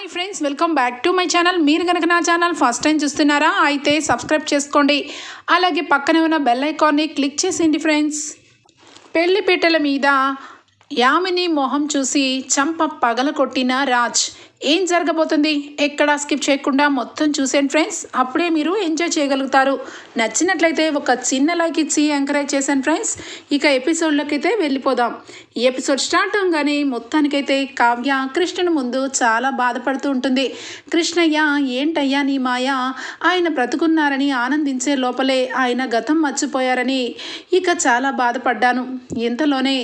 Hi friends, welcome back to my channel. మీరు కనుక నా ఛానల్ ఫస్ట్ టైం చూస్తున్నారా అయితే సబ్స్క్రైబ్ చేసుకోండి. అలాగే పక్కనే ఉన్న బెల్ ఐకాన్ని క్లిక్ చేసేయండి ఫ్రెండ్స్. పెళ్లి పీటల మీద యామిని మొహం చూసి చంప పగలకొట్టిన రాజ్. ఏం జరగబోతుంది ఎక్కడా స్కిప్ చేయకుండా మొత్తం చూసేయండి ఫ్రెండ్స్. అప్పుడే మీరు ఎంజాయ్ చేయగలుగుతారు. నచ్చినట్లయితే ఒక చిన్న లైక్ ఇచ్చి ఎంకరేజ్ చేశాను ఫ్రెండ్స్. ఇక ఎపిసోడ్లోకి అయితే వెళ్ళిపోదాం. ఈ ఎపిసోడ్ స్టార్ట్ అవగానే మొత్తానికైతే కావ్య కృష్ణుని ముందు చాలా బాధపడుతూ ఉంటుంది. కృష్ణయ్య, ఏంటయ్యా నీ మాయ, ఆయన బ్రతుకున్నారని ఆనందించే లోపలే ఆయన గతం మర్చిపోయారని ఇక చాలా బాధపడ్డాను. ఇంతలోనే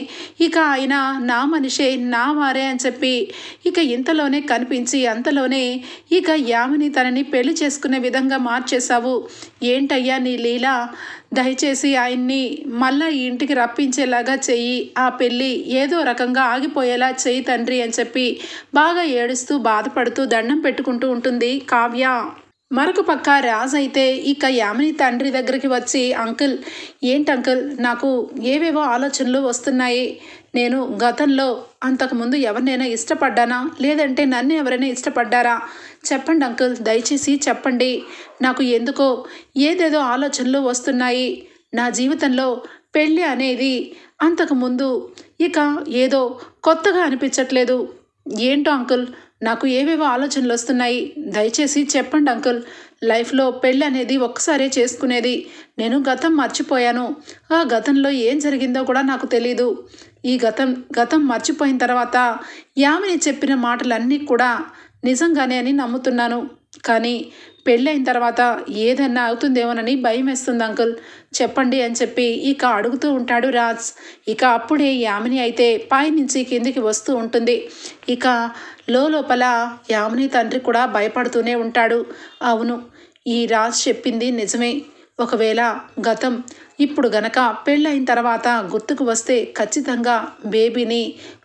ఇక ఆయన నా మనిషే, నా వారే అని చెప్పి ఇక ఇంతలోనే కనిపించి అంతలోనే ఇక యామిని తనని పెళ్లి చేసుకునే విధంగా మార్చేశావు. ఏంటయ్యా నీ లీల, దయచేసి ఆయన్ని మళ్ళా ఈ ఇంటికి రప్పించేలాగా చెయ్యి, ఆ పెళ్ళి ఏదో రకంగా ఆగిపోయేలా చెయ్యి తండ్రి అని చెప్పి బాగా ఏడుస్తూ బాధపడుతూ దండం పెట్టుకుంటూ ఉంటుంది కావ్య. మరొక పక్క రాజ్ అయితే ఇక యామిని తండ్రి దగ్గరికి వచ్చి, అంకుల్, ఏంటి అంకుల్, నాకు ఏవేవో ఆలోచనలు వస్తున్నాయి. నేను గతంలో అంతకుముందు ఎవరినైనా ఇష్టపడ్డానా, లేదంటే నన్ను ఎవరైనా ఇష్టపడ్డారా? చెప్పండి అంకుల్, దయచేసి చెప్పండి. నాకు ఎందుకో ఏదేదో ఆలోచనలు వస్తున్నాయి. నా జీవితంలో పెళ్ళి అనేది అంతకుముందు ఇక ఏదో కొత్తగా అనిపించట్లేదు. ఏంటో అంకుల్, నాకు ఏవేవో ఆలోచనలు వస్తున్నాయి. దయచేసి చెప్పండి అంకుల్. లైఫ్లో పెళ్ళి అనేది ఒక్కసారే చేసుకునేది. నేను గతం మర్చిపోయాను. ఆ గతంలో ఏం జరిగిందో కూడా నాకు తెలీదు. ఈ గతం మర్చిపోయిన తర్వాత యామిని చెప్పిన మాటలన్నీ కూడా నిజంగానే అని నమ్ముతున్నాను. కానీ పెళ్ళైన తర్వాత ఏదన్నా అవుతుందేమోనని భయం వేస్తుంది అంకుల్, చెప్పండి అని చెప్పి ఇక అడుగుతూ ఉంటాడు రాజ్. ఇక అప్పుడే యామిని అయితే పైనుంచి కిందికి వస్తూ ఉంటుంది. ఇక లోపల యామిని తండ్రి కూడా భయపడుతూనే ఉంటాడు. అవును, ఈ రాజ్ చెప్పింది నిజమే. ఒకవేళ గతం ఇప్పుడు గనక పెళ్ళైన తర్వాత గుర్తుకు వస్తే ఖచ్చితంగా బేబీని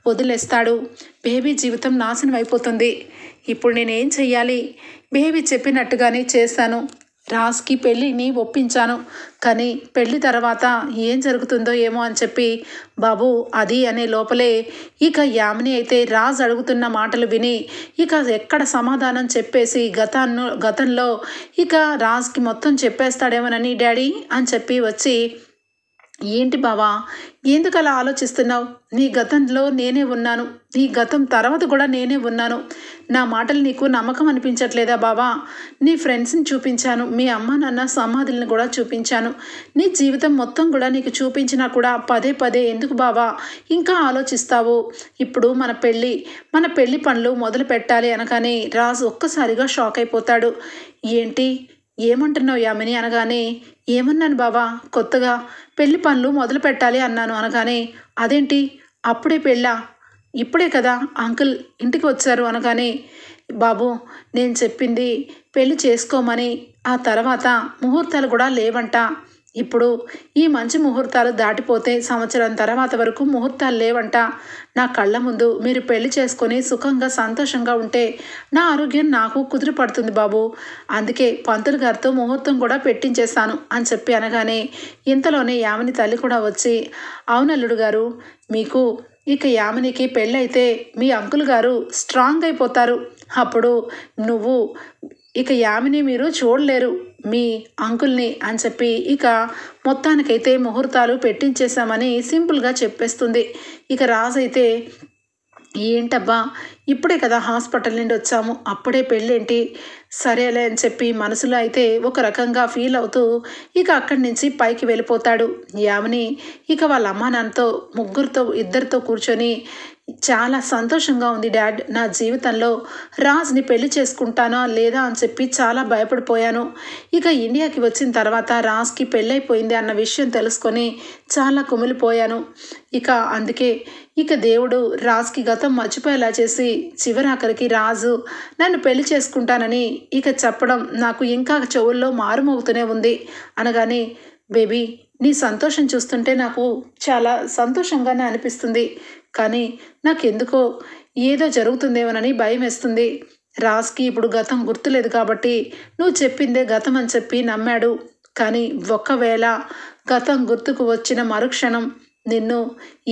వదిలేస్తాడు. బేబీ జీవితం నాశనం అయిపోతుంది. ఇప్పుడు నేనేం చెయ్యాలి? బేబీ చెప్పినట్టుగానే చేశాను. రాజ్కి పెళ్ళిని ఒప్పించాను. కానీ పెళ్ళి తర్వాత ఏం జరుగుతుందో ఏమో అని చెప్పి బాబు అది అనే లోపలే ఇక యామిని అయితే రాజ్ అడుగుతున్న మాటలు విని ఇక ఎక్కడ సమాధానం చెప్పేసి గతంలో ఇక రాజ్కి మొత్తం చెప్పేస్తాడేమోనని డాడీ అని చెప్పి వచ్చి, ఏంటి బావా, ఎందుకు అలా ఆలోచిస్తున్నావు? నీ గతంలో నేనే ఉన్నాను, నీ గతం తర్వాత కూడా నేనే ఉన్నాను. నా మాటలు నీకు నమ్మకం అనిపించట్లేదా బావా? నీ ఫ్రెండ్స్ని చూపించాను, మీ అమ్మ నాన్న సమాధులను కూడా చూపించాను. నీ జీవితం మొత్తం కూడా నీకు చూపించినా కూడా పదే పదే ఎందుకు బావా ఇంకా ఆలోచిస్తావు? ఇప్పుడు మన పెళ్ళి పనులు మొదలు పెట్టాలి అనగానే రాజు ఒక్కసారిగా షాక్ అయిపోతాడు. ఏంటి, ఏమంటున్నావు యామిని అనగానే, ఏమన్నాను బావా, కొత్తగా పెళ్లి పనులు మొదలు పెట్టాలి అన్నాను అనగానే, అదేంటి అప్పుడే పెళ్ళా? ఇప్పుడే కదా అంకుల్ ఇంటికి వచ్చారు అనగానే, బాబు నేను చెప్పింది పెళ్లి చేసుకోమని, ఆ తర్వాత ముహూర్తాలు కూడా లేవంట. ఇప్పుడు ఈ మంచి ముహూర్తాలు దాటిపోతే సంవత్సరం తర్వాత వరకు ముహూర్తాలు లేవంట. నా కళ్ళ ముందు మీరు పెళ్లి చేసుకొని సుఖంగా సంతోషంగా ఉంటే నా ఆరోగ్యం నాకు కుదిరి పడుతుంది బాబు. అందుకే పంతులు గారితో ముహూర్తం కూడా పెట్టించేస్తాను అని చెప్పి అనగానే ఇంతలోనే యామిని తల్లి కూడా వచ్చి, అవునల్లుడు గారు, మీకు ఇక యామినికి పెళ్ళైతే మీ అంకుల్ గారు స్ట్రాంగ్ అయిపోతారు. అప్పుడు నువ్వు ఇక యామిని మీరు చూడలేరు మీ అంకుల్ని అని చెప్పి ఇక మొత్తానికైతే ముహూర్తాలు పెట్టించేశామని సింపుల్గా చెప్పేస్తుంది. ఇక రాజు అయితే, ఏంటబ్బా ఇప్పుడే కదా హాస్పిటల్ నుండి వచ్చాము, అప్పుడే పెళ్ళేంటి, సరేలే అని చెప్పి మనసులో అయితే ఒక రకంగా ఫీల్ అవుతూ ఇక అక్కడి నుంచి పైకి వెళ్ళిపోతాడు. యామిని ఇక వాళ్ళ అమ్మా నాన్నతో ఇద్దరితో కూర్చొని, చాలా సంతోషంగా ఉంది డాడ్, నా జీవితంలో రాజ్ని పెళ్లి చేసుకుంటానా లేదా అని చెప్పి చాలా భయపడిపోయాను. ఇక ఇండియాకి వచ్చిన తర్వాత రాజ్కి పెళ్ళైపోయింది అన్న విషయం తెలుసుకొని చాలా కుమిలిపోయాను. ఇక అందుకే ఇక దేవుడు రాజ్కి గతం మర్చిపోయేలా చేసి చివరాఖరికి రాజు నన్ను పెళ్లి చేసుకుంటానని ఇక చెప్పడం నాకు ఇంకా చెవుల్లో మారుమోగుతూనే ఉంది అనగానే, బేబీ నీ సంతోషం చూస్తుంటే నాకు చాలా సంతోషంగానే అనిపిస్తుంది. కానీ నాకెందుకో ఏదో జరుగుతుందేమోనని భయం వేస్తుంది. రాజ్కి ఇప్పుడు గతం గుర్తులేదు కాబట్టి నువ్వు చెప్పిందే గతం అని చెప్పి నమ్మాడు. కానీ ఒకవేళ గతం గుర్తుకు వచ్చిన మరుక్షణం నిన్ను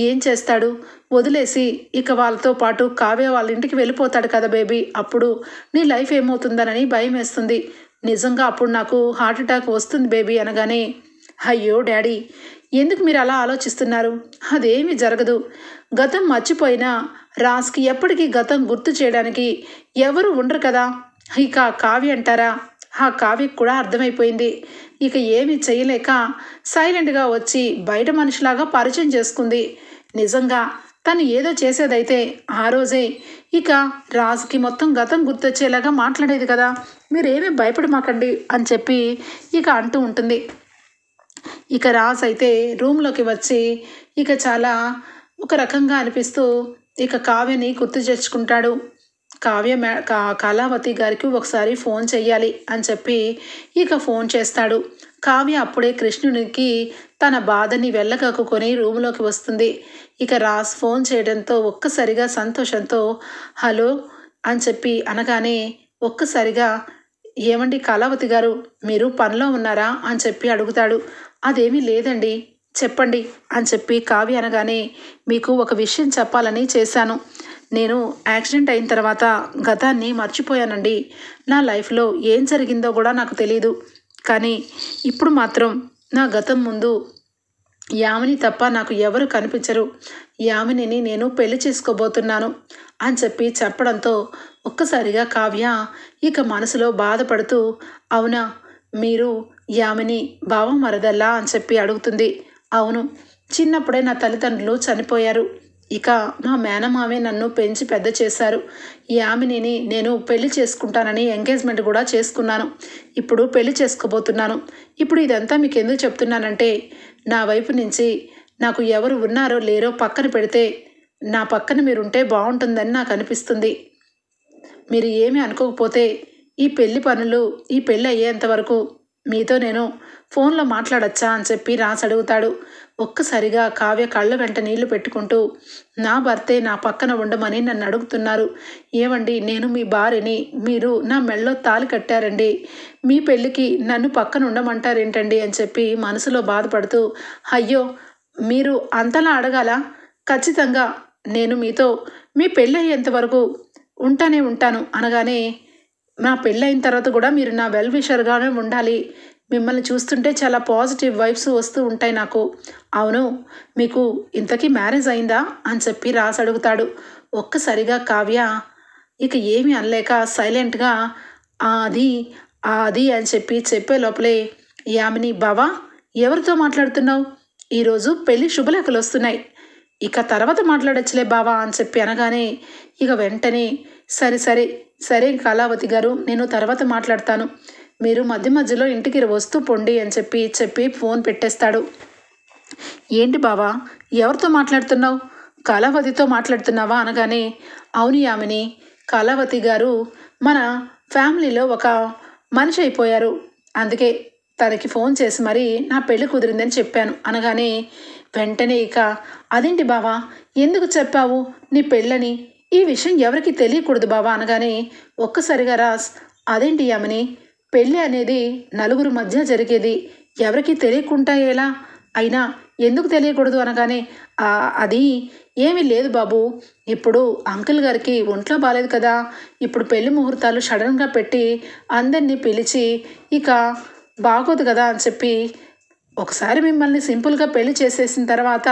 ఏం చేస్తాడు, వదిలేసి ఇక వాళ్ళతో పాటు కావ్య వాళ్ళ ఇంటికి వెళ్ళిపోతాడు కదా బేబీ, అప్పుడు నీ లైఫ్ ఏమవుతుందనని భయం వేస్తుంది. నిజంగా అప్పుడు నాకు హార్ట్ అటాక్ వస్తుంది బేబీ అనగానే, అయ్యో డాడీ ఎందుకు మీరు అలా ఆలోచిస్తున్నారు, అదేమీ జరగదు. గతం మర్చిపోయినా రాజ్కి ఎప్పటికీ గతం గుర్తు చేయడానికి ఎవరు ఉండరు కదా. ఇక కావ్య అంటారా, ఆ కావ్యకు కూడా అర్థమైపోయింది. ఇక ఏమీ చేయలేక సైలెంట్గా వచ్చి బయట మనిషిలాగా పరిచయం చేసుకుంది. నిజంగా తను ఏదో చేసేదైతే ఆ రోజే ఇక రాజుకి మొత్తం గతం గుర్తొచ్చేలాగా మాట్లాడేది కదా, మీరేమీ భయపడమాకండి అని చెప్పి ఇక అంటూ ఉంటుంది. ఇక రాజ్ అయితే రూమ్లోకి వచ్చి ఇక చాలా ఒక రకంగా అనిపిస్తూ ఇక కావ్యని గుర్తు తెచ్చుకుంటాడు. కళావతి గారికి ఒకసారి ఫోన్ చెయ్యాలి అని చెప్పి ఇక ఫోన్ చేస్తాడు. కావ్య అప్పుడే కృష్ణునికి తన బాధని వెళ్ళకక్కుని రూమ్లోకి వస్తుంది. ఇక రాజ్ ఫోన్ చేయడంతో ఒక్కసారిగా సంతోషంతో హలో అని చెప్పి అనగానే ఒక్కసారిగా ఏమండి కళావతి గారు, మీరు పనిలో ఉన్నారా అని చెప్పి అడుగుతాడు. అదేమీ లేదండి, చెప్పండి అని చెప్పి కావ్య అనగానే మీకు ఒక విషయం చెప్పాలని చేశాను. నేను యాక్సిడెంట్ అయిన తర్వాత గతాన్ని మర్చిపోయానండి. నా లైఫ్లో ఏం జరిగిందో కూడా నాకు తెలీదు. కానీ ఇప్పుడు మాత్రం నా గతం ముందు యామిని తప్ప నాకు ఎవరు కనిపించరు. యామినిని నేను పెళ్లి చేసుకోబోతున్నాను అని చెప్పి చెప్పడంతో ఒక్కసారిగా కావ్య ఇక మనసులో బాధపడుతూ అవునా, మీరు యామిని బావ మరదల్లా అని చెప్పి అడుగుతుంది. అవును, చిన్నప్పుడే నా తల్లిదండ్రులు చనిపోయారు. ఇక మా మేనమామే నన్ను పెంచి పెద్ద చేశారు. యామినిని నేను పెళ్లి చేసుకుంటానని ఎంగేజ్మెంట్ కూడా చేసుకున్నాను. ఇప్పుడు పెళ్లి చేసుకోబోతున్నాను. ఇప్పుడు ఇదంతా మీకు ఎందుకు చెప్తున్నానంటే నా వైపు నుంచి నాకు ఎవరు ఉన్నారో లేరో పక్కన పెడితే నా పక్కన మీరుంటే బాగుంటుందని నాకు అనిపిస్తుంది. మీరు ఏమీ అనుకోకపోతే ఈ పెళ్ళి అయ్యేంత వరకు మీతో నేను ఫోన్లో మాట్లాడచ్చా అని చెప్పి రాసి అడుగుతాడు. ఒక్కసారిగా కావ్య కళ్ళ వెంట నీళ్లు పెట్టుకుంటూ నా భర్తే నా పక్కన ఉండమని నన్ను అడుగుతున్నారు. ఏమండి, నేను మీ భార్యని, మీరు నా మెళ్ళో తాళి కట్టారండి, మీ పెళ్ళికి నన్ను పక్కన ఉండమంటారేంటండి అని చెప్పి మనసులో బాధపడుతూ అయ్యో మీరు అంతలా అడగాల, ఖచ్చితంగా నేను మీతో మీ పెళ్ళి అయ్యేంత వరకు ఉంటాను అనగానే నా పెళ్ళైన తర్వాత కూడా మీరు నా వెల్ విషర్గానే ఉండాలి. మిమ్మల్ని చూస్తుంటే చాలా పాజిటివ్ వైబ్స్ వస్తూ ఉంటాయి నాకు. అవును, మీకు ఇంతకీ మ్యారేజ్ అయిందా అని చెప్పి రాసి అడుగుతాడు. ఒక్కసారిగా కావ్య ఇక ఏమీ అనలేక సైలెంట్గా అది అని చెప్పి చెప్పే లోపలే యామిని బావా ఎవరితో మాట్లాడుతున్నావు, ఈరోజు పెళ్ళి శుభలేఖలు వస్తున్నాయి, ఇక తర్వాత మాట్లాడచ్చులే బావా అని చెప్పి అనగానే ఇక వెంటనే సరే కళావతి గారు, నేను తర్వాత మాట్లాడతాను, మీరు మధ్య మధ్యలో ఇంటికి వస్తూ పొండి అని చెప్పి ఫోన్ పెట్టేస్తాడు. ఏంటి బావా ఎవరితో మాట్లాడుతున్నావు, కళావతితో మాట్లాడుతున్నావా అనగానే అవును యామిని, కళావతి గారు మన ఫ్యామిలీలో ఒక మనిషి అయిపోయారు, అందుకే తనకి ఫోన్ చేసి మరి నా పెళ్ళి కుదిరిందని చెప్పాను అనగానే వెంటనే ఇక అదేంటి బావా ఎందుకు చెప్పావు నీ పెళ్ళని, ఈ విషయం ఎవరికి తెలియకూడదు బావా అనగానే ఒక్కసారిగా రాస్ అదేంటి యామిని, పెళ్ళి అనేది నలుగురు మధ్య జరిగేది, ఎవరికి తెలియకుండా ఎలా, అయినా ఎందుకు తెలియకూడదు అనగానే అది ఏమీ లేదు బాబు, ఇప్పుడు అంకుల్ గారికి ఒంట్లో బాగాలేదు కదా, ఇప్పుడు పెళ్లి ముహూర్తాలు సడన్గా పెట్టి అందరినీ పిలిచి ఇక బాగోదు కదా అని చెప్పి ఒకసారి మిమ్మల్ని సింపుల్గా పెళ్లి చేసేసిన తర్వాత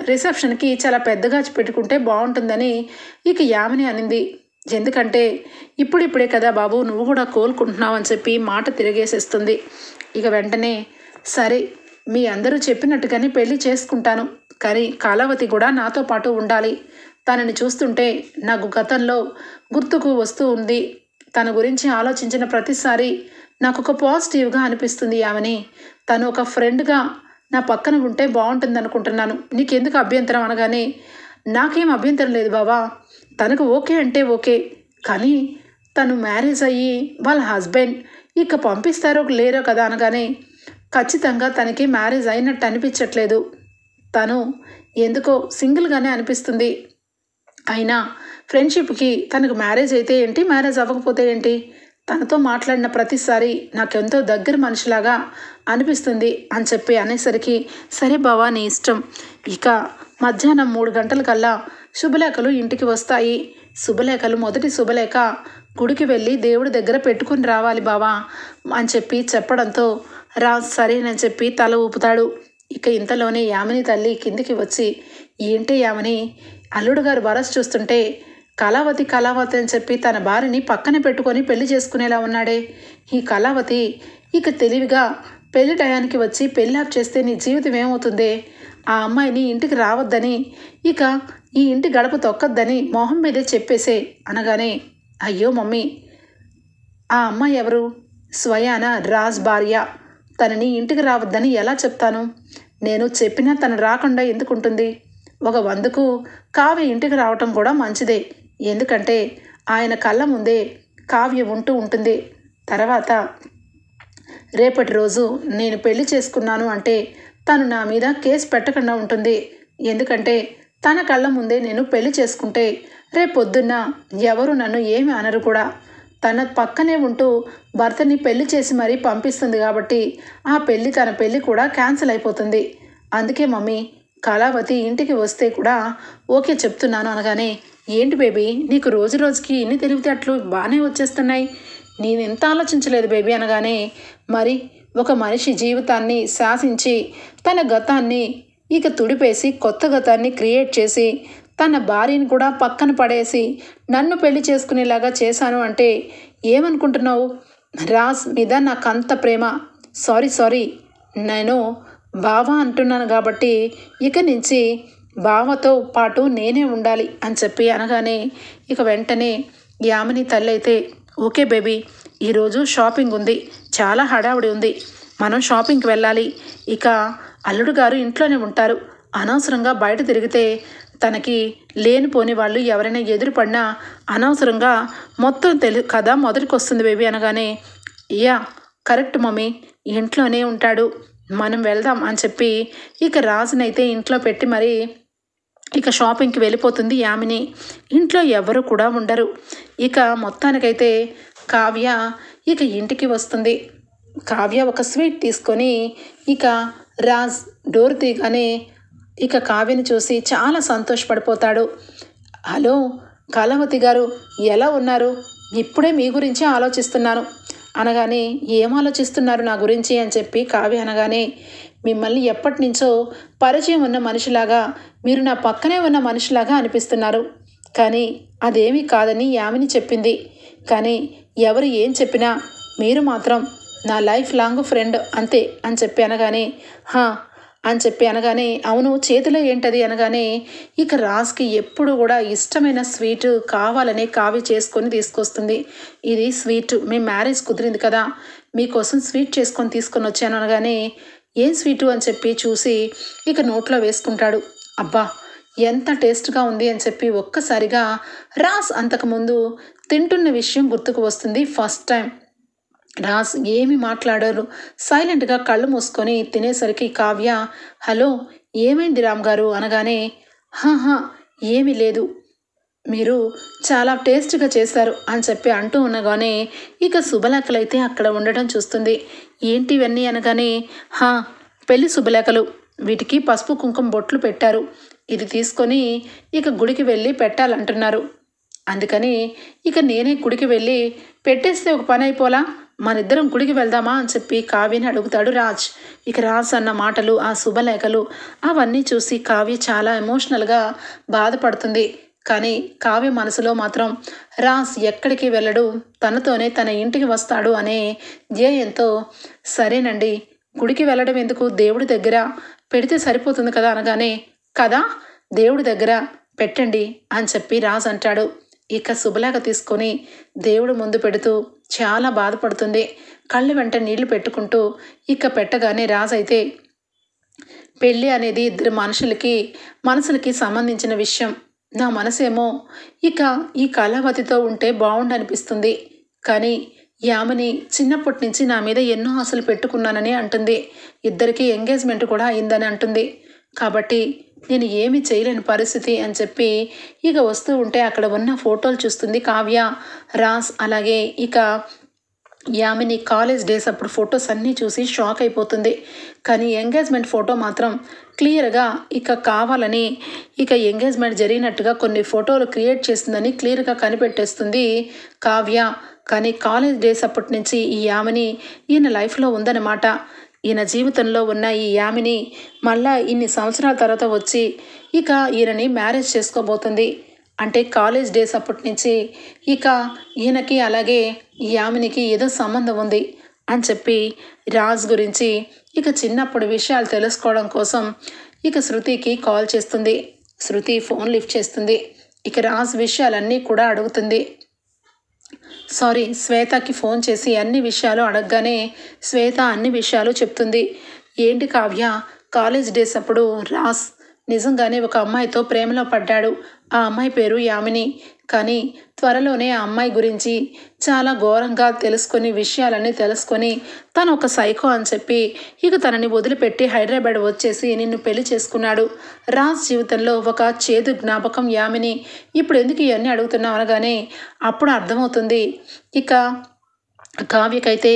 రిసెప్షన్కి చాలా పెద్దగా పెట్టుకుంటే బాగుంటుందని ఇక యామిని అనింది. ఎందుకంటే ఇప్పుడిప్పుడే కదా బాబు నువ్వు కూడా కోలుకుంటున్నావు అని చెప్పి మాట తిరిగేసేస్తుంది. ఇక వెంటనే సరే మీ అందరూ చెప్పినట్టుగానే పెళ్లి చేసుకుంటాను, కానీ కళావతి కూడా నాతో పాటు ఉండాలి, తనని చూస్తుంటే నాకు గతంలో గుర్తుకు వస్తూ ఉంది, తన గురించి ఆలోచించిన ప్రతిసారి నాకు ఒక పాజిటివ్గా అనిపిస్తుంది యామిని, తను ఒక ఫ్రెండ్గా నా పక్కన ఉంటే బాగుంటుంది అనుకుంటున్నాను, నీకెందుకు అభ్యంతరం అనగానే నాకేం అభ్యంతరం లేదు బావా, తనకు ఓకే అంటే ఓకే, కానీ తను మ్యారేజ్ అయ్యి వాళ్ళ హస్బెండ్ ఇక పంపిస్తారో లేరో కదా అనగానే ఖచ్చితంగా తనకి మ్యారేజ్ అయినట్టు అనిపించట్లేదు, తను ఎందుకో సింగిల్గానే అనిపిస్తుంది, అయినా ఫ్రెండ్షిప్కి తనకు మ్యారేజ్ అయితే ఏంటి మ్యారేజ్ అవ్వకపోతే ఏంటి, తనతో మాట్లాడిన ప్రతిసారి నాకెంతో దగ్గర మనిషిలాగా అనిపిస్తుంది అని చెప్పి అనేసరికి, సరే బావా నీ ఇష్టం. ఇక మధ్యాహ్నం 3 గంటలకల్లా శుభలేఖలు ఇంటికి వస్తాయి. మొదటి శుభలేఖ గుడికి వెళ్ళి దేవుడి దగ్గర పెట్టుకుని రావాలి బావా అని చెప్పి చెప్పడంతో రాజ్ సరేనని చెప్పి తల ఊపుతాడు. ఇక ఇంతలోనే యామిని తల్లి కిందికి వచ్చి, ఏంటి యామిని, అల్లుడు గారు వరస చూస్తుంటే కళావతి అని చెప్పి తన భార్యని పక్కన పెట్టుకొని పెళ్లి చేసుకునేలా ఉన్నాడే. ఈ కళావతి ఇక తెలివిగా పెళ్లి టయానికి వచ్చి పెళ్లి ఆఫ్ చేస్తే నీ జీవితం ఏమవుతుంది? ఆ అమ్మాయిని ఇంటికి రావద్దని, ఇక ఈ ఇంటి గడప తొక్కద్దని మొహం మీదే చెప్పేసే అనగానే, అయ్యో మమ్మీ, ఆ అమ్మాయి ఎవరు? స్వయాన రాజ్ భార్య. తనని ఇంటికి రావద్దని ఎలా చెప్తాను? నేను చెప్పినా తను రాకుండా ఎందుకుంటుంది? ఒక 100కు కావ్య ఇంటికి రావటం కూడా మంచిదే. ఎందుకంటే ఆయన కళ్ళ ముందే కావ్య ఉంటూ ఉంటుంది. తర్వాత రేపటి రోజు నేను పెళ్లి చేసుకున్నాను అంటే తను నా మీద కేసు పెట్టకుండా ఉంటుంది. ఎందుకంటే తన కళ్ళ ముందే నేను పెళ్లి చేసుకుంటే రేపొద్దున్న ఎవరు నన్ను ఏమి అనరు కూడా. తన పక్కనే ఉంటూ భర్తని పెళ్లి చేసి మరీ పంపిస్తుంది కాబట్టి ఆ తన పెళ్లి కూడా క్యాన్సిల్ అయిపోతుంది. అందుకే మమ్మీ, కళావతి ఇంటికి వస్తే కూడా ఓకే చెప్తున్నాను అనగానే, ఏంటి బేబీ నీకు రోజు రోజుకి ఇన్ని తెలివితేటలు బాగానే వచ్చేస్తున్నాయి, నేను ఎంత ఆలోచించలేదు బేబీ అనగానే, మరి ఒక మనిషి జీవితాన్ని శాసించి తన గతాన్ని ఇక తుడిపేసి కొత్త గతాన్ని క్రియేట్ చేసి తన భార్యని కూడా పక్కన పడేసి నన్ను పెళ్లి చేసుకునేలాగా చేశాను అంటే ఏమనుకుంటున్నావు? రాజ్ మీద నాకంత ప్రేమ. సారీ నేను బావ అంటున్నాను కాబట్టి ఇక నుంచి బావతో పాటు నేనే ఉండాలి అని చెప్పి అనగానే, ఇక వెంటనే యామిని తల్లి అయితే, ఓకే బేబీ, ఈరోజు షాపింగ్ ఉంది, చాలా హడావుడి ఉంది, మనం షాపింగ్కి వెళ్ళాలి. ఇక అల్లుడు గారు ఇంట్లోనే ఉంటారు, అనవసరంగా బయట తిరిగితే తనకి లేనిపోని వాళ్ళు ఎవరైనా ఎదురుపడినా అనవసరంగా మొత్తం కథ మొదటికి వస్తుంది బేబీ అనగానే, యా కరెక్ట్ మమ్మీ, ఇంట్లోనే ఉంటాడు, మనం వెళ్దాం అని చెప్పి ఇక రాజునైతే ఇంట్లో పెట్టి మరి ఇక షాపింగ్కి వెళ్ళిపోతుంది యామిని. ఇంట్లో ఎవరు కూడా ఉండరు. ఇక మొత్తానికైతే కావ్య ఇక ఇంటికి వస్తుంది. కావ్య ఒక స్వీట్ తీసుకొని ఇక రాజ్ డోర్ తీయగానే ఇక కావ్యని చూసి చాలా సంతోషపడిపోతాడు. హలో కళావతి గారు, ఎలా ఉన్నారు? ఇప్పుడే మీ గురించి ఆలోచిస్తున్నాను అనగానే, ఏం ఆలోచిస్తున్నారు నా గురించి అని చెప్పి కావ్య అనగానే, మిమ్మల్ని ఎప్పటి నుంచో పరిచయం ఉన్న మనిషిలాగా, మీరు నా పక్కనే ఉన్న మనిషిలాగా అనిపిస్తున్నారు, కానీ అదేమీ కాదని యామిని చెప్పింది. కానీ ఎవరు ఏం చెప్పినా మీరు మాత్రం నా లైఫ్ లాంగ్ ఫ్రెండ్ అంతే అని చెప్పి అనగానే, అని చెప్పి అనగానే, అవును చేతిలో ఏంటది అనగానే, ఇక రాజ్కి ఎప్పుడు కూడా ఇష్టమైన స్వీటు కావాలని కావ్య చేసుకొని తీసుకొస్తుంది. ఇది స్వీట్, మీ మ్యారేజ్ కుదిరింది కదా, మీకోసం స్వీట్ చేసుకొని తీసుకొని వచ్చాను అనగానే, ఏం స్వీటు అని చెప్పి చూసి ఇక నోట్లో వేసుకుంటాడు. అబ్బా ఎంత టేస్ట్గా ఉంది అని చెప్పి ఒక్కసారిగా రాజ్ అంతకుముందు తింటున్న విషయం గుర్తుకు వస్తుంది. ఫస్ట్ టైం రాజ్ ఏమి మాట్లాడారు, సైలెంట్గా కళ్ళు మూసుకొని తినేసరికి కావ్య, హలో ఏమైంది రామ్ గారు అనగానే, ఏమీ లేదు, మీరు చాలా టేస్ట్గా చేశారు అని చెప్పి అంటూ ఉండగానే ఇక శుభలేఖలైతే అక్కడ ఉండడం చూస్తుంది. ఏంటి ఇవన్నీ అనగానే, పెళ్లి శుభలేఖలు, వీటికి పసుపు కుంకుమ బొట్లు పెట్టారు, ఇది తీసుకొని ఇక గుడికి వెళ్ళి పెట్టాలంటున్నారు, అందుకని ఇక నేనే గుడికి వెళ్ళి పెట్టేస్తే ఒక పని అయిపోలా, మనిద్దరం గుడికి వెళ్దామా అని చెప్పి కావ్యని అడుగుతాడు రాజ్. ఇక రాజ్ అన్న మాటలు, ఆ శుభలేఖలు అవన్నీ చూసి కావ్య చాలా ఎమోషనల్గా బాధపడుతుంది. కానీ కావ్య మనసులో మాత్రం రాజ్ ఎక్కడికి వెళ్ళడు, తనతోనే తన ఇంటికి వస్తాడు అనే ధ్యేయంతో, సరేనండి గుడికి వెళ్ళడం ఎందుకు, దేవుడి దగ్గర పెడితే సరిపోతుంది కదా అనగానే, కదా దేవుడి దగ్గర పెట్టండి అని చెప్పి రాజ్ అంటాడు. ఇక శుభలేఖ తీసుకొని దేవుడు ముందు పెడుతూ చాలా బాధపడుతుంది. కళ్ళ వెంట నీళ్లు పెట్టుకుంటూ ఇక పెట్టగానే రాజ్ అయితే, పెళ్ళి అనేది ఇద్దరు మనసులకి సంబంధించిన విషయం, నా మనసేమో ఇక ఈ కళావతితో ఉంటే బాగుండనిపిస్తుంది, కానీ యామిని చిన్నప్పటి నుంచి నా మీద ఎన్నో ఆశలు పెట్టుకున్నానని అంటుంది, ఇద్దరికి ఎంగేజ్మెంట్ కూడా అయిందని అంటుంది, కాబట్టి నేను ఏమీ చేయలేని పరిస్థితి అని చెప్పి ఇక వస్తూ ఉంటే అక్కడ ఉన్న ఫోటోలు చూస్తుంది కావ్య. రాజ్ అలాగే ఇక యామిని కాలేజ్ డేస్ అప్పుడు ఫొటోస్ అన్నీ చూసి షాక్ అయిపోతుంది. కానీ ఎంగేజ్మెంట్ ఫోటో మాత్రం క్లియర్గా కావాలని ఎంగేజ్మెంట్ జరిగినట్టుగా కొన్ని ఫోటోలు క్రియేట్ చేసిందని క్లియర్గా కనిపెట్టేస్తుంది కావ్య. కానీ కాలేజ్ డేస్ అప్పటి నుంచి ఈ యామిని ఈయన లైఫ్లో ఉందన్నమాట. ఈయన జీవితంలో ఉన్న ఈ యామిని మళ్ళా ఇన్ని సంవత్సరాల తర్వాత వచ్చి ఈయనని మ్యారేజ్ చేసుకోబోతుంది. అంటే కాలేజ్ డేస్ అప్పటి నుంచి ఈయనకి అలాగే ఈ యామినికి ఏదో సంబంధం ఉంది అని చెప్పి రాజ్ గురించి చిన్నప్పుడు విషయాలు తెలుసుకోవడం కోసం శృతికి కాల్ చేస్తుంది. శృతి ఫోన్ లిఫ్ట్ చేస్తుంది. రాజ్ విషయాలన్నీ కూడా అడుగుతుంది. శ్వేతకి ఫోన్ చేసి అన్ని విషయాలు అడగగానే శ్వేత అన్ని విషయాలు చెప్తుంది. ఏంటి కావ్య, కాలేజ్ డేస్ అప్పుడు రాజ్ నిజంగానే ఒక అమ్మాయితో ప్రేమలో పడ్డాడు. ఆ అమ్మాయి పేరు యామిని. కానీ త్వరలోనే ఆ అమ్మాయి గురించి చాలా ఘోరంగా విషయాలన్నీ తెలుసుకొని తను ఒక సైకో అని చెప్పి తనని వదిలిపెట్టి హైదరాబాద్ వచ్చేసి నిన్ను పెళ్లి చేసుకున్నాడు. రాజ్ జీవితంలో ఒక చేదు జ్ఞాపకం యామిని. ఇప్పుడు ఎందుకు ఇవన్నీ అడుగుతున్నావు అనగానే అప్పుడు అర్థమవుతుంది కావ్యకైతే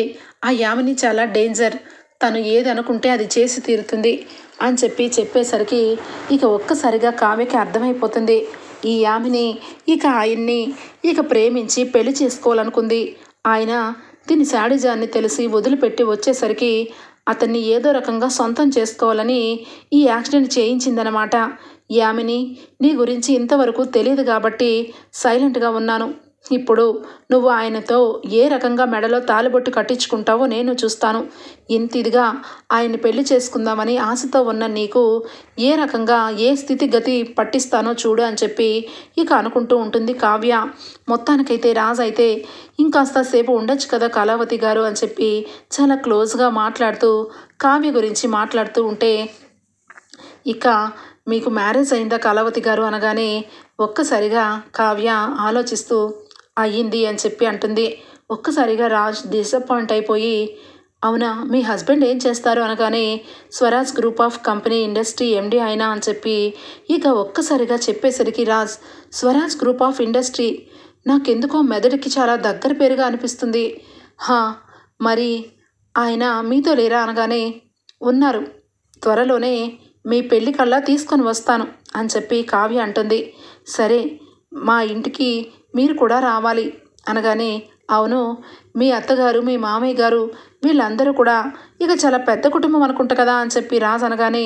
ఆ యామిని చాలా డేంజర్, తను ఏది అనుకుంటే అది చేసి తీరుతుంది అని చెప్పేసరికి ఒక్కసారిగా కావ్యకి అర్థమైపోతుంది. ఈ యామిని ఆయన్ని ప్రేమించి పెళ్లి చేసుకోవాలనుకుంది. ఆయన దీని శాడిజాన్ని తెలిసి వదిలిపెట్టి వచ్చేసరికి అతన్ని ఏదో రకంగా సొంతం చేసుకోవాలని ఈ యాక్సిడెంట్ చేయించిందనమాట. యామిని, నీ గురించి ఇంతవరకు తెలియదు కాబట్టి సైలెంట్గా ఉన్నాను. ఇప్పుడు నువ్వు ఆయనతో ఏ రకంగా మెడలో తాలిబొట్టు కట్టించుకుంటావో నేను చూస్తాను. ఇంతిదిగా ఆయన్ని పెళ్లి చేసుకుందామని ఆశతో ఉన్న నీకు ఏ రకంగా ఏ స్థితిగతి పట్టిస్తానో చూడు అని చెప్పి అనుకుంటూ ఉంటుంది కావ్య. మొత్తానికైతే రాజ్ అయితే ఇంకాస్త సేపు ఉండొచ్చు కదా కళావతి గారు అని చెప్పి చాలా క్లోజ్గా మాట్లాడుతూ కావ్య గురించి మాట్లాడుతూ ఉంటే మీకు మ్యారేజ్ అయిందా కళావతి గారు అనగానే ఒక్కసారిగా కావ్య ఆలోచిస్తూ అయ్యింది అని చెప్పి అంటుంది. ఒక్కసారిగా రాజ్ డిసప్పాయింట్ అయిపోయి అవునా, మీ హస్బెండ్ ఏం చేస్తారు అనగానే Swaraj group of company industry MD అయినా అని చెప్పి ఒక్కసారిగా చెప్పేసరికి Raj Swaraj group of industry నాకెందుకో మెదడుకి చాలా దగ్గర పేరుగా అనిపిస్తుంది. మరి ఆయన మీతో లేరా అనగానే ఉన్నారు, త్వరలోనే మీ పెళ్లి కల్లా తీసుకొని వస్తాను అని చెప్పి కావ్య అంటుంది. సరే, మా ఇంటికి మీరు కూడా రావాలి అనగానే అవును, మీ అత్తగారు మీ మామయ్య గారు వీళ్ళందరూ కూడా చాలా పెద్ద కుటుంబం అనుకుంటా కదా అని చెప్పి రాజ్ అనగానే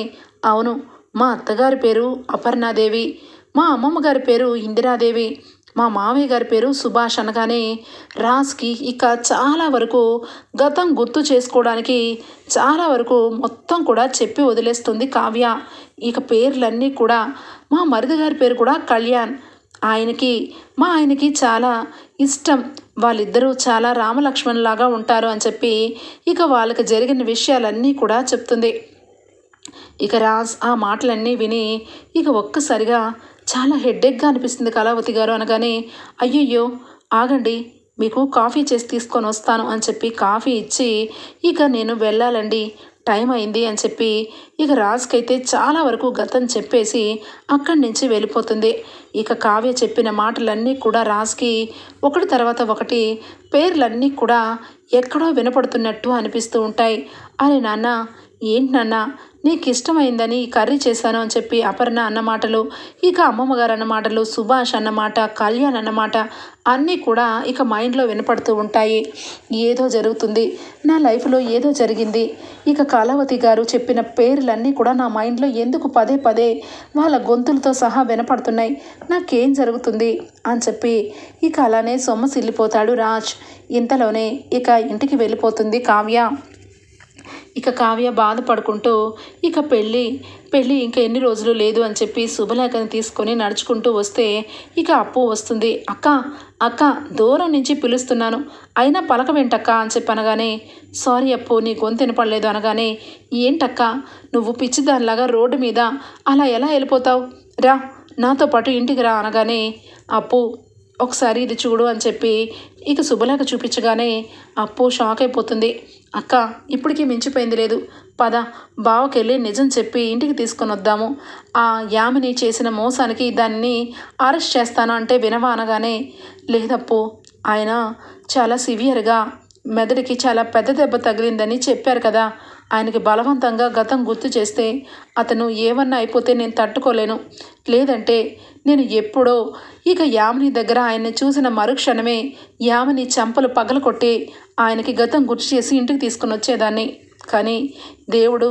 అవును, మా అత్తగారి పేరు అపర్ణాదేవి, మా అమ్మమ్మ గారి పేరు ఇందిరాదేవి, మా మామయ్య గారి పేరు సుభాష్ అనగానే రాజ్కి చాలా వరకు గతం గుర్తు చేసుకోవడానికి చాలా వరకు మొత్తం కూడా చెప్పి వదిలేస్తుంది కావ్య. పేర్లన్నీ కూడా మా మరిది గారి పేరు కూడా కళ్యాణ్, మా ఆయనకి చాలా ఇష్టం, వాళ్ళిద్దరూ చాలా రామలక్ష్మణులాగా ఉంటారు అని చెప్పి వాళ్ళకి జరిగిన విషయాలన్నీ కూడా చెప్తుంది. రాజ్ ఆ మాటలన్నీ విని ఒక్కసారిగా చాలా హెడ్ఏక్గా అనిపిస్తుంది కళావతి గారు అనగానే అయ్యయ్యో ఆగండి, మీకు కాఫీ చేసి తీసుకొని వస్తాను అని చెప్పి కాఫీ ఇచ్చి నేను వెళ్ళాలండి, టైం అయింది అని చెప్పి రాజ్కైతే చాలా వరకు గతం చెప్పేసి అక్కడి నుంచి వెళ్ళిపోతుంది. కావ్య చెప్పిన మాటలన్నీ కూడా రాజ్కి ఒకటి తర్వాత ఒకటి పేర్లన్నీ కూడా ఎక్కడో వినపడుతున్నట్టు అనిపిస్తూ ఉంటాయి. అరే నాన్న, ఏంటి నాన్న, నీకు ఇష్టమైందని కర్రీ చేశాను అని చెప్పి అపర్ణ అన్నమాటలు, అమ్మమ్మగారు అన్నమాటలు, సుభాష్ అన్నమాట, కళ్యాణ్ అన్నమాట అన్నీ కూడా మైండ్లో వినపడుతూ ఉంటాయి. ఏదో జరుగుతుంది, నా లైఫ్లో ఏదో జరిగింది, కళావతి గారు చెప్పిన పేర్లన్నీ కూడా నా మైండ్లో ఎందుకు పదే పదే వాళ్ళ గొంతులతో సహా వినపడుతున్నాయి, నాకేం జరుగుతుంది అని చెప్పి అలానే సొమ్మసిల్లిపోతాడు రాజ్. ఇంతలోనే ఇంటికి వెళ్ళిపోతుంది కావ్య. కావ్య బాధపడుకుంటూ పెళ్ళి ఇంకా ఎన్ని రోజులు లేదు అని చెప్పి శుభలేఖని తీసుకొని నడుచుకుంటూ వస్తే అప్పు వస్తుంది. అక్క దూరం నుంచి పిలుస్తున్నాను, అయినా పలక వెంటక్క అని చెప్పి అనగానే సారీ అప్పు, నీ గొంతు వినపడలేదు అనగానే ఏంటక్క నువ్వు పిచ్చిదానిలాగా రోడ్డు మీద అలా ఎలా వెళ్ళిపోతావు, రా నాతో పాటు ఇంటికి రా అనగానే అప్పు ఒకసారి ఇది చూడు అని చెప్పి శుభలేఖ చూపించగానే అప్పు షాక్ అయిపోతుంది. అక్క ఇప్పటికీ మించిపోయింది లేదు, పద బావకెళ్ళి నిజం చెప్పి ఇంటికి తీసుకొని వద్దాము, ఆ యామిని చేసిన మోసానికి దాన్ని అరెస్ట్ చేస్తాను అంటే వినవా అనగానే లేదప్పు, ఆయన చాలా సివియర్గా మెదడుకి చాలా పెద్ద దెబ్బ తగిలిందని చెప్పారు కదా. ఆయనకి బలవంతంగా గతం గుర్తు చేస్తే అతను ఏమన్నా అయిపోతే నేను తట్టుకోలేను. లేదంటే నేను ఎప్పుడో ఇక యామిని దగ్గర ఆయన్ని చూసిన మరుక్షణమే యామిని చంపలు పగలకొట్టి ఆయనకి గతం గుర్తు చేసి ఇంటికి తీసుకుని వచ్చేదాన్ని. కానీ దేవుడు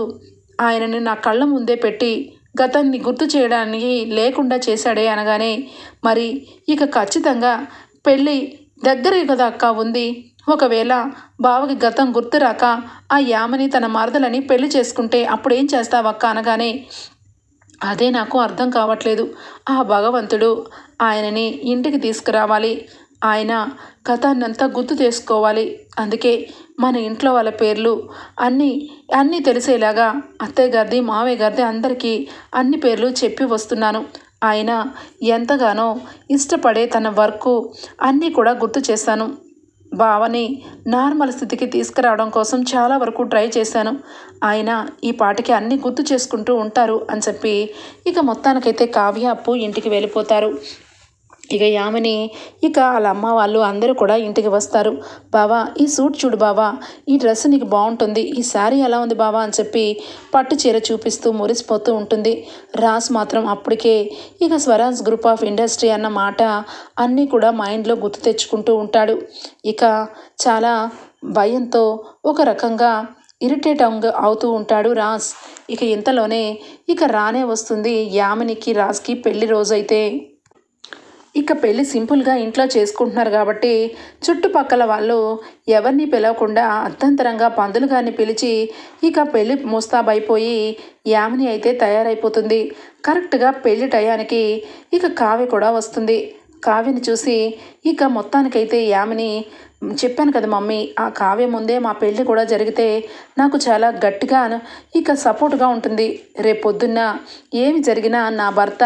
ఆయనని నా కళ్ళ ముందే పెట్టి గతాన్ని గుర్తు చేయడానికి లేకుండా చేశాడే అనగానే మరి ఇక ఖచ్చితంగా పెళ్ళి దగ్గరే కదా అక్క ఉంది. ఒకవేళ బావకి గతం గుర్తు రాక ఆ యామని తన మరదలని పెళ్లి చేసుకుంటే అప్పుడేం చేస్తావక్క అనగానే అదే నాకు అర్థం కావట్లేదు. ఆ భగవంతుడు ఆయనని ఇంటికి తీసుకురావాలి, ఆయన గతాన్నంతా గుర్తు చేసుకోవాలి. అందుకే మన ఇంట్లో వాళ్ళ పేర్లు అన్నీ తెలిసేలాగా అత్తయ్య గారిది మావయ్య గారిది అందరికీ అన్ని పేర్లు చెప్పి వస్తున్నాను. ఆయన ఎంతగానో ఇష్టపడే తన వర్కు అన్నీ కూడా గుర్తు చేశాను. బావని నార్మల్ స్థితికి తీసుకురావడం కోసం చాలా వరకు ట్రై చేశాను. ఆయన ఈ పాటికి అన్నీ గుర్తు చేసుకుంటూ ఉంటారు అని చెప్పి ఇక మొత్తానికైతే కావ్య అప్పు ఇంటికి వెళ్ళిపోతారు. ఇక యామిని ఇక వాళ్ళ అమ్మ వాళ్ళు అందరూ కూడా ఇంటికి వస్తారు. బావా ఈ సూట్ చూడు బావా, ఈ డ్రెస్ నీకు బాగుంటుంది, ఈ శారీ ఎలా ఉంది బావా అని చెప్పి పట్టు చీర చూపిస్తూ మురిసిపోతూ ఉంటుంది. రాజ్ మాత్రం అప్పటికే ఇక స్వరాజ్ గ్రూప్ ఆఫ్ ఇండస్ట్రీ అన్న మాట అన్నీ కూడా మైండ్లో గుర్తు తెచ్చుకుంటూ ఉంటాడు. ఇక చాలా భయంతో ఒక రకంగా ఇరిటేట్ అవుతూ ఉంటాడు రాజ్. ఇక ఇంతలోనే ఇక రానే వస్తుంది యామినికి రాజ్కి పెళ్లి రోజైతే. ఇక పెళ్ళి సింపుల్గా ఇంట్లో చేసుకుంటున్నారు కాబట్టి చుట్టుపక్కల వాళ్ళు ఎవరిని పిలవకుండా అర్థంతరంగా పందులు గారిని పిలిచి ఇక పెళ్ళి ముస్తాబైపోయి యామిని అయితే తయారైపోతుంది. కరెక్ట్గా పెళ్లి టయానికి ఇక కావ్య కూడా వస్తుంది. కావ్యని చూసి ఇక మొత్తానికైతే యామిని చెప్పాను కదా మమ్మీ, ఆ కావ్య ముందే మా పెళ్ళి కూడా జరిగితే నాకు చాలా గట్టిగా ఇక సపోర్ట్గా ఉంటుంది. రేపొద్దున్న ఏమి జరిగినా నా భర్త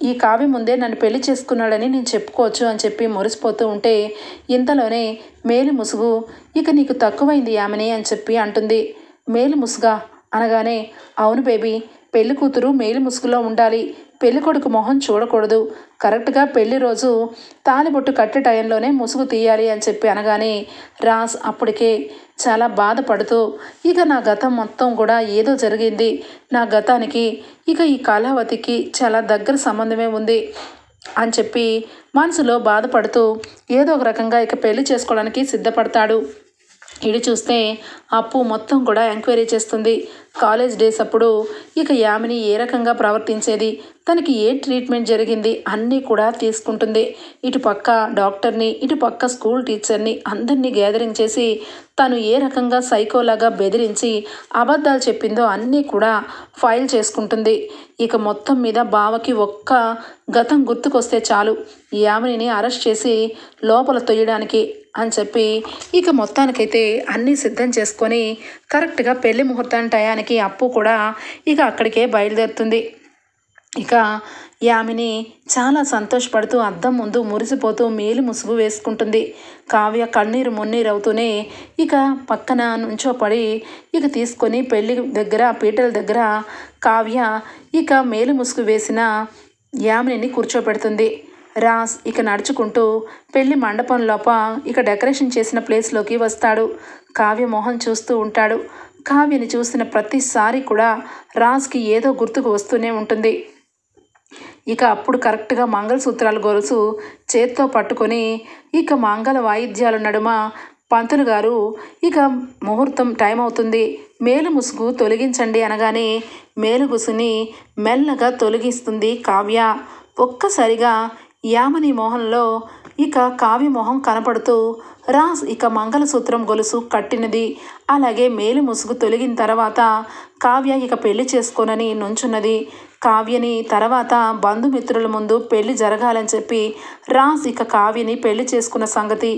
ఈ కావ్య ముందే నన్ను పెళ్లి చేసుకున్నాడని నేను చెప్పుకోవచ్చు అని చెప్పి మురిసిపోతూ ఉంటే ఇంతలోనే మేలు ముసుగు ఇక నీకు తక్కువైంది యామిని అని చెప్పి అంటుంది. మేలు ముసుగా అనగానే అవును బేబీ, పెళ్లి కూతురు మేలు ముసుగులో ఉండాలి, పెళ్లి కొడుకు మొహం చూడకూడదు, కరెక్ట్గా పెళ్లి రోజు తాలిబొట్టు కట్టే టైంలోనే ముసుగు తీయాలి అని చెప్పి అనగానే రాజ్ అప్పటికే చాలా బాధపడుతూ ఇక నా గతం మొత్తం కూడా ఏదో జరిగింది, నా గతానికి ఇక ఈ కళావతికి చాలా దగ్గర సంబంధమే ఉంది అని చెప్పి మనసులో బాధపడుతూ ఏదో ఒక రకంగా ఇక పెళ్లి చేసుకోవడానికి సిద్ధపడతాడు. ఇది చూస్తే అప్పు మొత్తం కూడా ఎంక్వైరీ చేస్తుంది. కాలేజ్ డేస్ అప్పుడు ఇక యామిని ఏ రకంగా ప్రవర్తించేది, తనకి ఏ ట్రీట్మెంట్ జరిగింది అన్నీ కూడా తీసుకుంటుంది. ఇటు పక్క డాక్టర్ని, ఇటు పక్క స్కూల్ టీచర్ని అందరినీ గ్యాదరింగ్ చేసి తను ఏ రకంగా సైకోలాగా బెదిరించి అబద్ధాలు చెప్పిందో అన్నీ కూడా ఫైల్ చేసుకుంటుంది. ఇక మొత్తం మీద బావకి ఒక్క గతం గుర్తుకొస్తే చాలు యామినిని అరెస్ట్ చేసి లోపల తొయ్యడానికి అని చెప్పి ఇక మొత్తానికైతే అన్నీ సిద్ధం చేసుకొని కరెక్ట్గా పెళ్లి ముహూర్తం టయానికి అప్పు కూడా ఇక అక్కడికే బయలుదేరుతుంది. ఇక యామిని చాలా సంతోషపడుతూ అద్దం ముందు మురిసిపోతూ మేలు ముసుగు వేసుకుంటుంది. కావ్య కన్నీరు మున్నీరు అవుతూనే ఇక పక్కన నుంచోపడి ఇక తీసుకొని పెళ్లి దగ్గర పీటల దగ్గర కావ్య ఇక మేలు ముసుగు వేసిన యామినిని కూర్చోపెడుతుంది. రాజ్ ఇక నడుచుకుంటూ పెళ్లి మండపం లోప ఇక డెకరేషన్ చేసిన ప్లేస్లోకి వస్తాడు. కావ్య మొహం చూస్తూ ఉంటాడు. కావ్యని చూసిన ప్రతిసారి కూడా రాజ్కి ఏదో గుర్తుకు వస్తూనే ఉంటుంది. ఇక అప్పుడు కరెక్ట్గా మంగళసూత్రాల గొలుసు చేత్తో పట్టుకొని ఇక మంగళ వాయిద్యాల నడుమ పంతులు గారు ఇక ముహూర్తం టైం అవుతుంది, మేలు ముసుగు తొలగించండి అనగానే మేలుగుసుని మెల్లగా తొలగిస్తుంది కావ్య. ఒక్కసారిగా యామిని మొహంలో ఇక కావ్య మొహం కనపడుతూ రాజ్ ఇక మంగళసూత్రం గొలుసు కట్టినది అలాగే మేలు ముసుగు తొలగిన తర్వాత కావ్య ఇక పెళ్లి చేసుకోనని నుంచున్నది. కావ్యని తర్వాత బంధుమిత్రుల ముందు పెళ్లి జరగాలని చెప్పి రాజ్ ఇక కావ్యని పెళ్లి చేసుకున్న సంగతి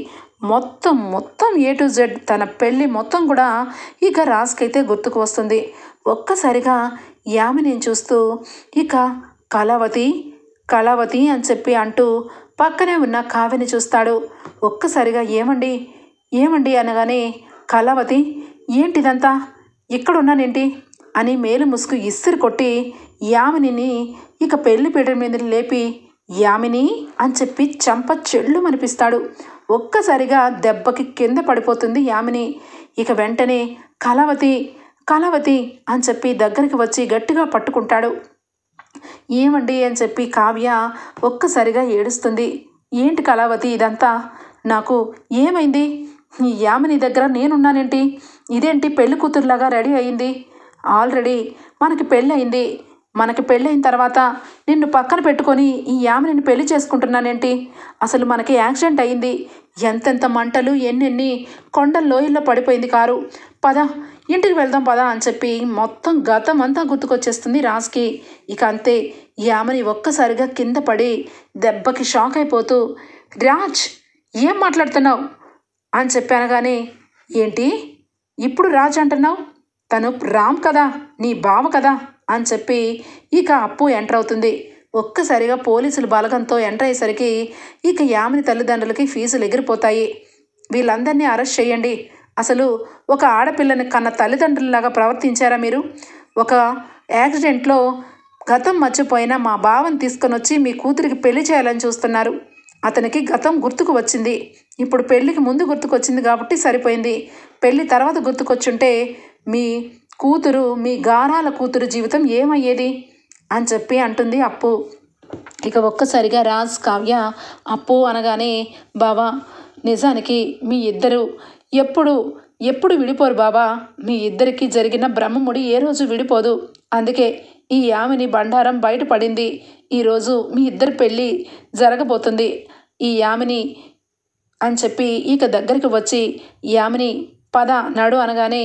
మొత్తం ఏ టు జెడ్ తన పెళ్ళి మొత్తం కూడా ఇక రాజ్కైతే గుర్తుకు వస్తుంది. ఒక్కసారిగా యామినిని చూస్తూ ఇక కళావతి అని చెప్పి అంటూ పక్కనే ఉన్న కావ్యని చూస్తాడు. ఒక్కసారిగా ఏమండి అనగానే కళావతి ఏంటిదంతా, ఇక్కడున్నానేంటి అని మేలు ముసుగు ఇస్సిరి కొట్టి యామినిని ఇక పెళ్లి పీట మీద లేపి యామిని అని చెప్పి చంప చెళ్ళు మనిపిస్తాడు. ఒక్కసారిగా దెబ్బకి కింద పడిపోతుంది యామిని. ఇక వెంటనే కళావతి కళావతి అని చెప్పి దగ్గరికి వచ్చి గట్టిగా పట్టుకుంటాడు. ఏమండి అని చెప్పి కావ్య ఒక్కసారిగా ఏడుస్తుంది. ఏంటి కళావతి ఇదంతా? నాకు ఏమైంది? ఈ యామిని దగ్గర నేనున్నానేంటి? ఇదేంటి పెళ్లి కూతురులాగా రెడీ అయింది? ఆల్రెడీ మనకి పెళ్ళయింది. మనకి పెళ్ళైన తర్వాత నిన్ను పక్కన పెట్టుకొని ఈ యామినిని పెళ్లి చేసుకుంటున్నానేంటి? అసలు మనకి యాక్సిడెంట్ అయింది. ఎంతెంత మంటలు ఎన్నెన్ని కొండల లోయల్లో పడిపోయింది కారు. పద ఇంటికి వెళ్దాం పద అని చెప్పి మొత్తం గతం అంతా గుర్తుకొచ్చేస్తుంది రాజ్కి. ఇక అంతే, యామిని ఒక్కసారిగా కింద పడి దెబ్బకి షాక్ అయిపోతూ, రాజ్ ఏం మాట్లాడుతున్నావు అని చెప్పాను. కానీ ఏంటి ఇప్పుడు రాజ్ అంటున్నావు? తను రామ్ కదా, నీ బావ కదా అని చెప్పి ఇక అప్పు ఎంటర్ అవుతుంది. ఒక్కసారిగా పోలీసులు బలగంతో ఎంటర్ అయ్యేసరికి ఇక యామిని తల్లిదండ్రులకి ఫీజులు ఎగిరిపోతాయి. వీళ్ళందరినీ అరెస్ట్ చేయండి. అసలు ఒక ఆడపిల్లని కన్న తల్లిదండ్రులలాగా ప్రవర్తించారా మీరు? ఒక యాక్సిడెంట్లో గతం మర్చిపోయిన మా బావని తీసుకొని వచ్చి మీ కూతురికి పెళ్లి చేయాలని చూస్తున్నారు. అతనికి గతం గుర్తుకు వచ్చింది. ఇప్పుడు పెళ్ళికి ముందు గుర్తుకొచ్చింది కాబట్టి సరిపోయింది. పెళ్ళి తర్వాత గుర్తుకొచ్చుంటే మీ కూతురు, మీ గారాల కూతురు జీవితం ఏమయ్యేది అని చెప్పి అంటుంది అప్పు. ఇక ఒక్కసారిగా రాజ్ కావ్య అప్పు అనగానే, బావా నిజానికి మీ ఇద్దరు ఎప్పుడు విడిపోరు బాబా. మీ ఇద్దరికి జరిగిన బ్రహ్మముడి ఏ రోజు విడిపోదు. అందుకే ఈ యామిని బండారం బయటపడింది. ఈరోజు మీ ఇద్దరి పెళ్ళి జరగబోతుంది. ఈ యామిని అని చెప్పి ఇక దగ్గరికి వచ్చి, యామిని పద నడు అనగానే,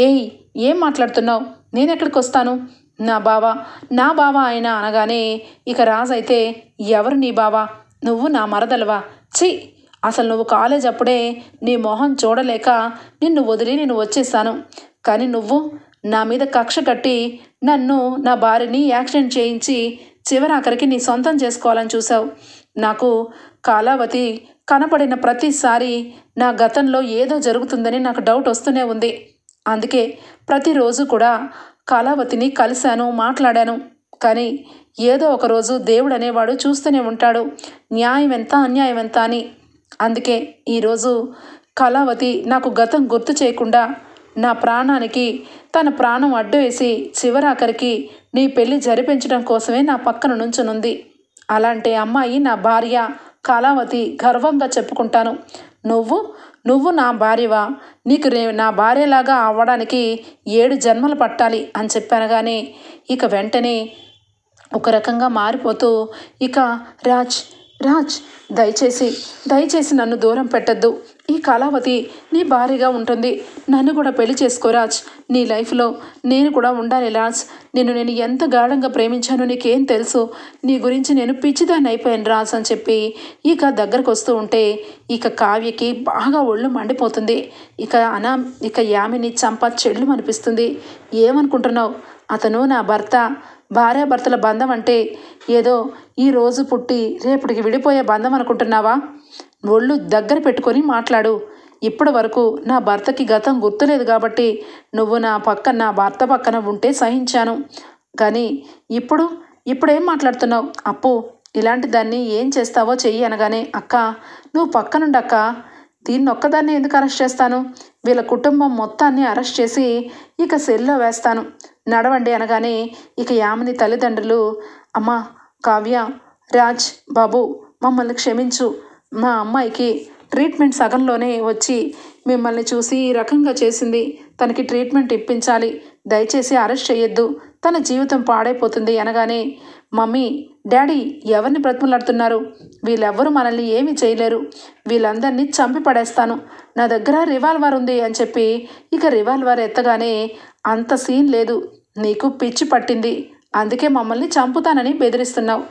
ఏయ్ ఏం మాట్లాడుతున్నావు? నేనెక్కడికి వస్తాను? నా బావ ఆయన అనగానే ఇక రాజ్ అయితే, ఎవరు నీ బావా? నువ్వు నా మరదలవా? ఛీ, అసలు నువ్వు కాలేజ్ అప్పుడే నీ మొహం చూడలేక నిన్ను వదిలి నేను వచ్చేసాను. కానీ నువ్వు నా మీద కక్ష కట్టి నన్ను, నా భార్యని యాక్సిడెంట్ చేయించి చివరాఖరికి నీ సొంతం చేసుకోవాలని చూసావు. నాకు కళావతి కనపడిన ప్రతిసారి నా గతంలో ఏదో జరుగుతుందని నాకు డౌట్ వస్తూనే ఉంది. అందుకే ప్రతిరోజు కూడా కళావతిని కలిశాను, మాట్లాడాను. కానీ ఏదో ఒకరోజు దేవుడు అనేవాడు చూస్తూనే ఉంటాడు, న్యాయం ఎంత అన్యాయం ఎంత అని. అందుకే ఈరోజు కళావతి నాకు గతం గుర్తు చేయకుండా నా ప్రాణానికి తన ప్రాణం అడ్డు వేసి చివరాఖరికి నీ పెళ్లి జరిపించడం కోసమే నా పక్కన నుంచునుంది. అలాంటి అమ్మాయి నా భార్య కళావతి, గర్వంగా చెప్పుకుంటాను. నువ్వు నా భార్యవా? నీకు నా భార్యలాగా అవ్వడానికి 7 జన్మలు పట్టాలి అని చెప్పాను. కానీ ఇక వెంటనే ఒక రకంగా మారిపోతూ ఇక రాజ్ దయచేసి నన్ను దూరం పెట్టద్దు. ఈ కళావతి నీ భార్యగా ఉంటుంది. నన్ను కూడా పెళ్లి చేసుకో రాజ్. నీ లైఫ్లో నేను కూడా ఉండాలి రాజ్. నేను ఎంత గాఢంగా ప్రేమించానో నీకేం తెలుసు? నీ గురించి నేను పిచ్చిదాన్ని అయిపోయాను రాజ్ అని చెప్పి ఇక దగ్గరకు వస్తూ ఉంటే ఇక కావ్యకి బాగా ఒళ్ళు మండిపోతుంది. ఇక యామిని చంప చెల్లు అనిపిస్తుంది. ఏమనుకుంటున్నావు? అతను నా భర్త. భార్యాభర్తల బంధం అంటే ఏదో ఈరోజు పుట్టి రేపటికి విడిపోయే బంధం అనుకుంటున్నావా? ఒళ్ళు దగ్గర పెట్టుకొని మాట్లాడు. ఇప్పటి వరకు నా భర్తకి గతం గుర్తులేదు కాబట్టి నువ్వు నా భర్త పక్కన ఉంటే సహించాను. కానీ ఇప్పుడేం మాట్లాడుతున్నావు? అప్పు, ఇలాంటి దాన్ని ఏం చేస్తావో చెయ్యి అనగానే, అక్క నువ్వు పక్కనుండి అక్క. దీన్ని ఒక్కదాన్ని ఎందుకు అరెస్ట్ చేస్తాను? వీళ్ళ కుటుంబం మొత్తాన్ని అరెస్ట్ చేసి ఇక సెల్లో వేస్తాను. నడవండి అనగానే ఇక యామిని తల్లిదండ్రులు, అమ్మా కావ్య, రాజ్ బాబు మమ్మల్ని క్షమించు. మా అమ్మాయికి ట్రీట్మెంట్ సగంలోనే వచ్చి మిమ్మల్ని చూసి ఈ రకంగా చేసింది. తనకి ట్రీట్మెంట్ ఇప్పించాలి. దయచేసి అరెస్ట్ చేయొద్దు. తన జీవితం పాడైపోతుంది అనగానే, మమ్మీ డాడీ ఎవరిని బ్రతిమలాడుతున్నారు? వీళ్ళెవ్వరూ మనల్ని ఏమీ చేయలేరు. వీళ్ళందరినీ చంపి పడేస్తాను. నా దగ్గర రివాల్వర్ ఉంది అని చెప్పి ఇక రివాల్వర్ ఎత్తగానే, అంత సీన్ లేదు. నీకు పిచ్చి పట్టింది. అందుకే మమ్మల్ని చంపుతానని బెదిరిస్తున్నావు.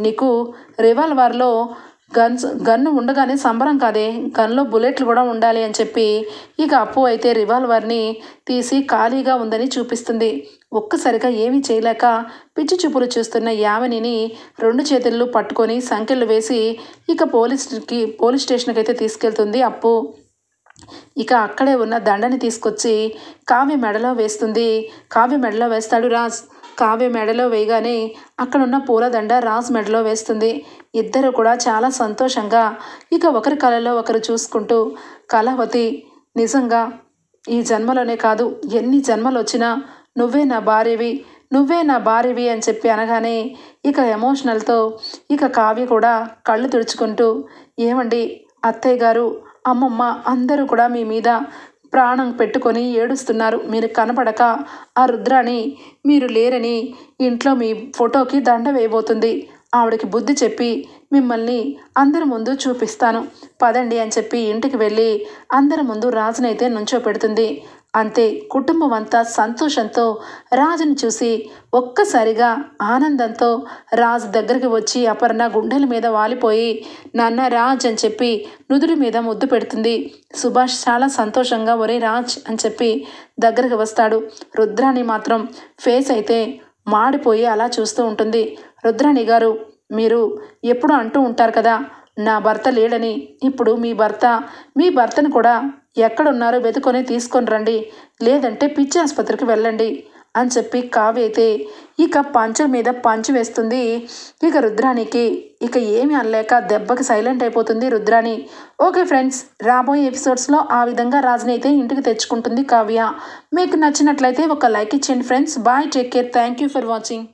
నీకు రివాల్వర్లో గన్ను ఉండగానే సంబరం కాదే, గన్లో బుల్లెట్లు కూడా ఉండాలి అని చెప్పి ఇక అప్పు అయితే రివాల్వర్ని తీసి ఖాళీగా ఉందని చూపిస్తుంది. ఒక్కసారిగా ఏమీ చేయలేక పిచ్చి చూపులు చూస్తున్న యామినిని 2 చేతుల్లో పట్టుకొని సంకెళ్ళు వేసి ఇక పోలీస్ స్టేషన్కి అయితే తీసుకెళ్తుంది అప్పు. ఇక అక్కడే ఉన్న దండని తీసుకొచ్చి కావ్య మెడలో వేస్తుంది. కావ్య మెడలో వేస్తాడు రాజ్. కావ్య మెడలో వేయగానే అక్కడున్న పూలదండ రాజ్ మెడలో వేస్తుంది. ఇద్దరు కూడా చాలా సంతోషంగా ఇక ఒకరి కళలో ఒకరు చూసుకుంటూ, కళావతి నిజంగా ఈ జన్మలోనే కాదు ఎన్ని జన్మలు వచ్చినా నువ్వే నా భార్యవి, నువ్వే నా భార్యవి అని చెప్పి అనగానే ఇక ఎమోషనల్తో ఇక కావ్య కూడా కళ్ళు తుడుచుకుంటూ, ఏమండి అత్తయ్య గారు, అమ్మమ్మ అందరూ కూడా మీ మీద ప్రాణం పెట్టుకొని ఏడుస్తున్నారు. మీరు కనపడక ఆ రుద్రాని మీరు లేరని ఇంట్లో మీ ఫోటోకి దండ వేయబోతుంది. ఆవిడకి బుద్ధి చెప్పి మిమ్మల్ని అందరి ముందు చూపిస్తాను పదండి అని చెప్పి ఇంటికి వెళ్ళి అందరి ముందు రాజునైతే నుంచోపెడుతుంది. అంతే కుటుంబం అంతా సంతోషంతో రాజుని చూసి ఒక్కసారిగా ఆనందంతో రాజు దగ్గరికి వచ్చి అపర్ణ గుండెల మీద వాలిపోయి నాన్న రాజ్ అని చెప్పి నుదుడి మీద ముద్దు పెడుతుంది. సుభాష్ చాలా సంతోషంగా ఒరే రాజ్ అని చెప్పి దగ్గరికి వస్తాడు. రుద్రాణి మాత్రం ఫేస్ అయితే మాడిపోయి అలా చూస్తూ ఉంటుంది. రుద్రాణి గారు, మీరు ఎప్పుడు అంటూ ఉంటారు కదా నా భర్త లేడని. ఇప్పుడు మీ భర్తను కూడా ఎక్కడున్నారో వెతుకొని తీసుకొని రండి, లేదంటే పిచ్చి ఆసుపత్రికి వెళ్ళండి అని చెప్పి కావ్య అయితే ఇక పంచ మీద పంచి వేస్తుంది. ఇక రుద్రానికి ఇక ఏమి అనలేక దెబ్బకి సైలెంట్ అయిపోతుంది రుద్రాణి. ఓకే ఫ్రెండ్స్, రాబోయే ఎపిసోడ్స్లో ఆ విధంగా రాజుని అయితే ఇంటికి తెచ్చుకుంటుంది కావ్య. మీకు నచ్చినట్లయితే ఒక లైక్ ఇచ్చేయండి friends. Bye, take care, thank you for watching.